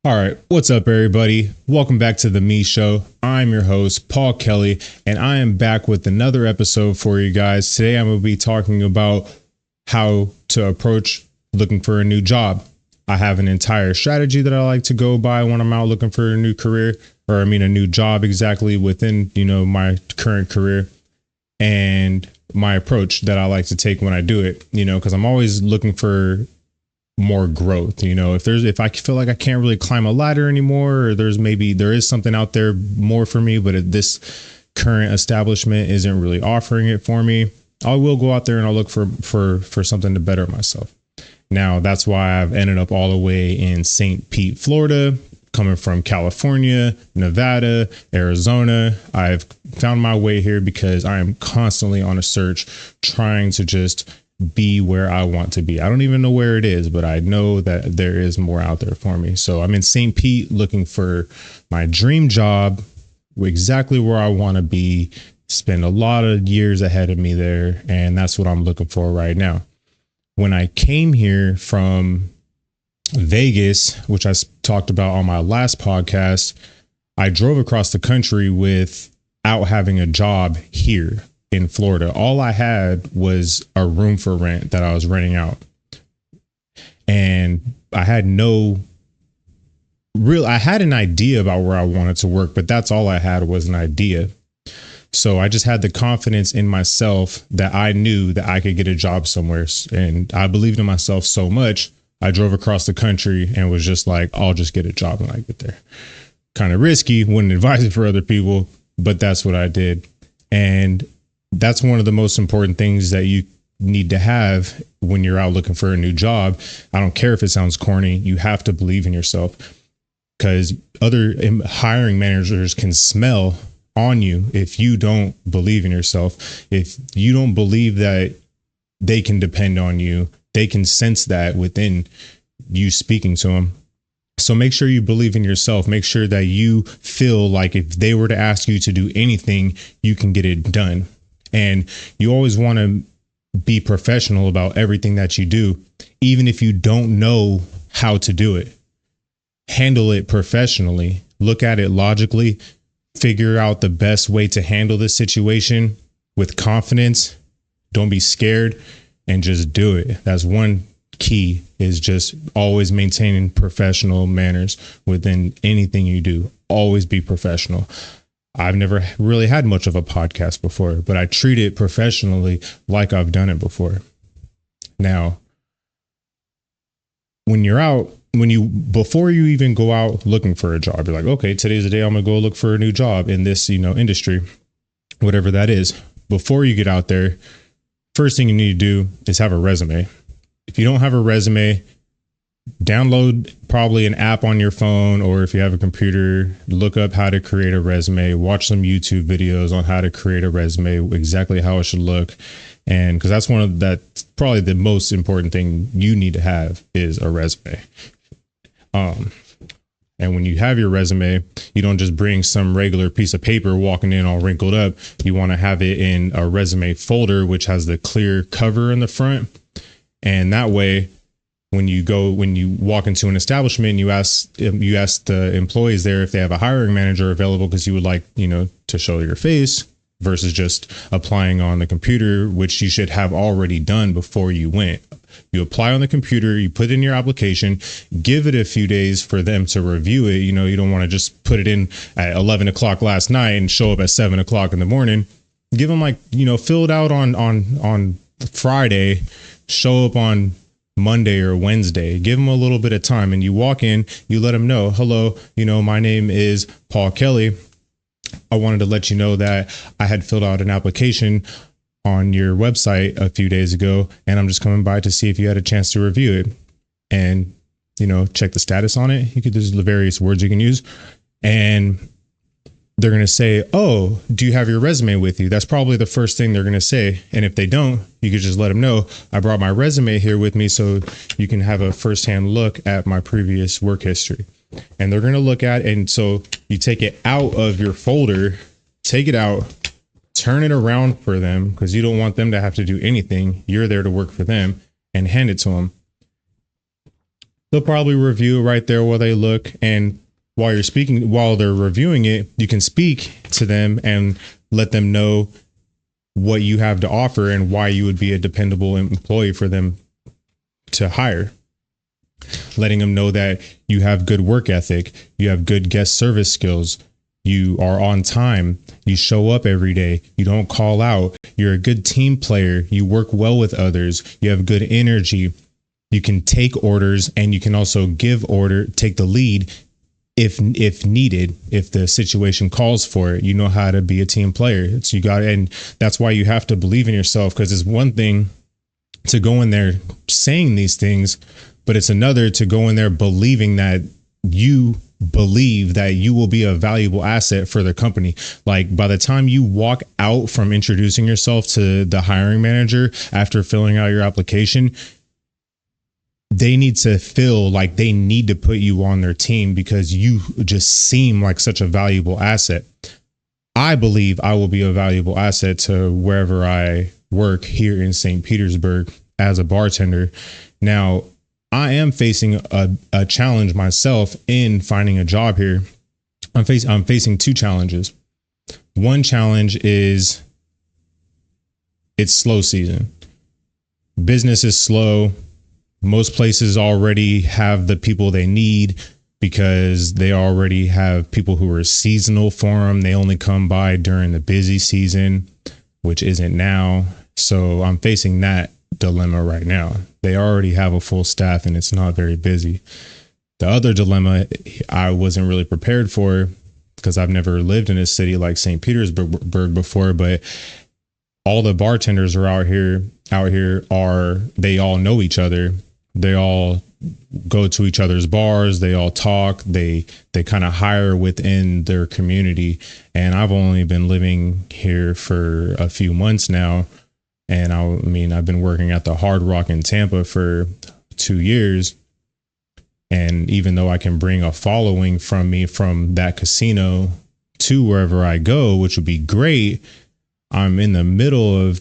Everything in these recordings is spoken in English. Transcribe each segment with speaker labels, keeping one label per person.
Speaker 1: All right, what's up, everybody? Welcome back to thAmeshow. I'm your host, Paul Kelley, and I am back with another episode for you guys. Today, I'm going to be talking about how to approach looking for a new job. I have an entire strategy that I like to go by when I'm out looking for a new career, a new job exactly within, my current career, and my approach that I like to take when I do it, because I'm always looking for more growth. If I feel like I can't really climb a ladder anymore, or there is something out there more for me, but this current establishment isn't really offering it for me, I will go out there and I'll look for something to better myself. Now, that's why I've ended up all the way in St. Pete, Florida, coming from California, Nevada, Arizona. I've found my way here because I am constantly on a search, trying to just be where I want to be. I don't even know where it is, but I know that there is more out there for me. So I'm in St. Pete looking for my dream job, exactly where I want to be, spend a lot of years ahead of me there. And that's what I'm looking for right now. When I came here from Vegas, which I talked about on my last podcast, I drove across the country without having a job here in Florida. All I had was a room for rent that I was renting out. And I had I had an idea about where I wanted to work, but that's all I had was an idea. So I just had the confidence in myself that I knew that I could get a job somewhere. And I believed in myself so much, I drove across the country and was just like, I'll just get a job when I get there. Kind of risky, wouldn't advise it for other people, but that's what I did. And that's one of the most important things that you need to have when you're out looking for a new job. I don't care if it sounds corny. You have to believe in yourself, because other hiring managers can smell on you if you don't believe in yourself. If you don't believe that they can depend on you, they can sense that within you speaking to them. So make sure you believe in yourself. Make sure that you feel like if they were to ask you to do anything, you can get it done. And you always want to be professional about everything that you do, even if you don't know how to do it. Handle it professionally. Look at it logically. Figure out the best way to handle the situation with confidence. Don't be scared and just do it. That's one key, is just always maintaining professional manners within anything you do. Always be professional. I've never really had much of a podcast before, but I treat it professionally like I've done it before. Now, before you even go out looking for a job, you're like, okay, today's the day I'm going to go look for a new job in this, industry, whatever that is. Before you get out there, first thing you need to do is have a resume. If you don't have a resume, download probably an app on your phone, or if you have a computer, look up how to create a resume, watch some YouTube videos on how to create a resume, exactly how it should look. And because that's probably the most important thing you need to have is a resume. And when you have your resume, you don't just bring some regular piece of paper walking in all wrinkled up. You want to have it in a resume folder, which has the clear cover in the front. And that way, when you walk into an establishment, you ask the employees there if they have a hiring manager available, because you would like, to show your face, versus just applying on the computer, which you should have already done before you went. You apply on the computer, you put in your application, give it a few days for them to review it. You don't want to just put it in at 11 o'clock last night and show up at 7 o'clock in the morning. Give them fill it out on Friday, show up on Monday or Wednesday. Give them a little bit of time, and you walk in, you let them know, hello, my name is Paul Kelley. I wanted to let you know that I had filled out an application on your website a few days ago, and I'm just coming by to see if you had a chance to review it and, check the status on it. There's the various words you can use, and they're going to say, oh, do you have your resume with you? That's probably the first thing they're going to say. And if they don't, you could just let them know, I brought my resume here with me so you can have a firsthand look at my previous work history. And they're going to look at, and so you take it out of your folder, take it out, turn it around for them, because you don't want them to have to do anything. You're there to work for them, and hand it to them. they'll probably review it right there while they look. And while they're reviewing it, you can speak to them and let them know what you have to offer and why you would be a dependable employee for them to hire. Letting them know that you have good work ethic, you have good guest service skills, you are on time, you show up every day, you don't call out, you're a good team player, you work well with others, you have good energy, you can take orders, and you can also take the lead if needed, if the situation calls for it. You know how to be a team player. And that's why you have to believe in yourself, because it's one thing to go in there saying these things, but it's another to go in there believing that you believe that you will be a valuable asset for the company. Like, by the time you walk out from introducing yourself to the hiring manager after filling out your application, they need to feel like they need to put you on their team because you just seem like such a valuable asset. I believe I will be a valuable asset to wherever I work here in St. Petersburg as a bartender. Now, I am facing a challenge myself in finding a job here. I'm facing two challenges. One challenge is it's slow season. Business is slow. Most places already have the people they need because they already have people who are seasonal for them. They only come by during the busy season, which isn't now. So I'm facing that dilemma right now. They already have a full staff and it's not very busy. The other dilemma I wasn't really prepared for because I've never lived in a city like St. Petersburg before, but all the bartenders are out here they all know each other. They all go to each other's bars. They all talk. They kind of hire within their community. And I've only been living here for a few months now. And I've been working at the Hard Rock in Tampa for 2 years. And even though I can bring a following from that casino to wherever I go, which would be great, I'm in the middle of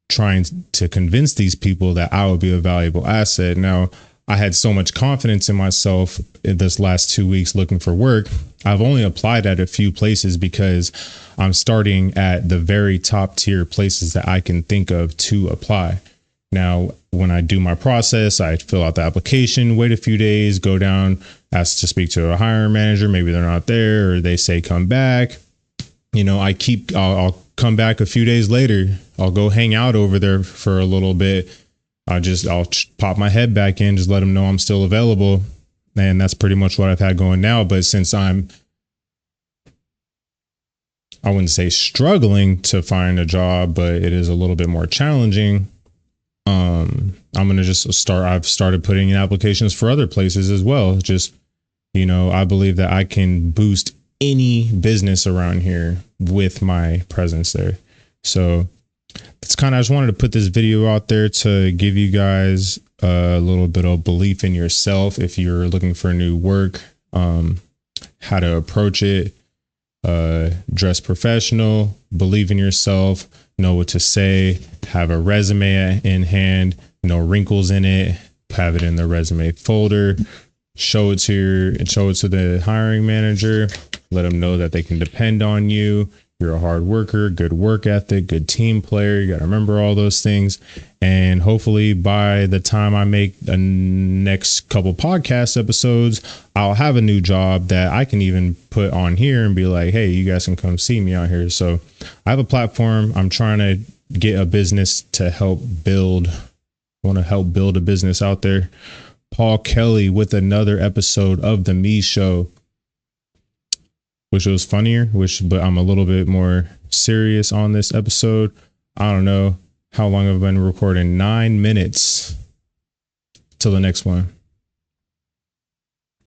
Speaker 1: trying to convince these people that I would be a valuable asset. Now, I had so much confidence in myself in this last 2 weeks looking for work. I've only applied at a few places because I'm starting at the very top tier places that I can think of to apply. Now, when I do my process, I fill out the application, wait a few days, go down, ask to speak to a hiring manager. Maybe they're not there or they say, come back. I'll come back a few days later. I'll go hang out over there for a little bit. I'll pop my head back in, just let them know I'm still available. And that's pretty much what I've had going now. But since I wouldn't say struggling to find a job, but it is a little bit more challenging. I'm going to I've started putting in applications for other places as well. I believe that I can boost any business around here with my presence there. So I just wanted to put this video out there to give you guys a little bit of belief in yourself. If you're looking for new work, how to approach it, dress professional, believe in yourself, know what to say, have a resume in hand, no wrinkles in it, have it in the resume folder, show it to the hiring manager, let them know that they can depend on you. You're a hard worker, good work ethic, good team player. You got to remember all those things. And hopefully by the time I make the next couple podcast episodes, I'll have a new job that I can even put on here and be like, hey, you guys can come see me out here. So I have a platform. I'm trying to get a business to help build. I want to help build a business out there. Paul Kelley with another episode of the Me Show. Wish it was funnier, but I'm a little bit more serious on this episode. I don't know how long I've been recording. 9 minutes till the next one.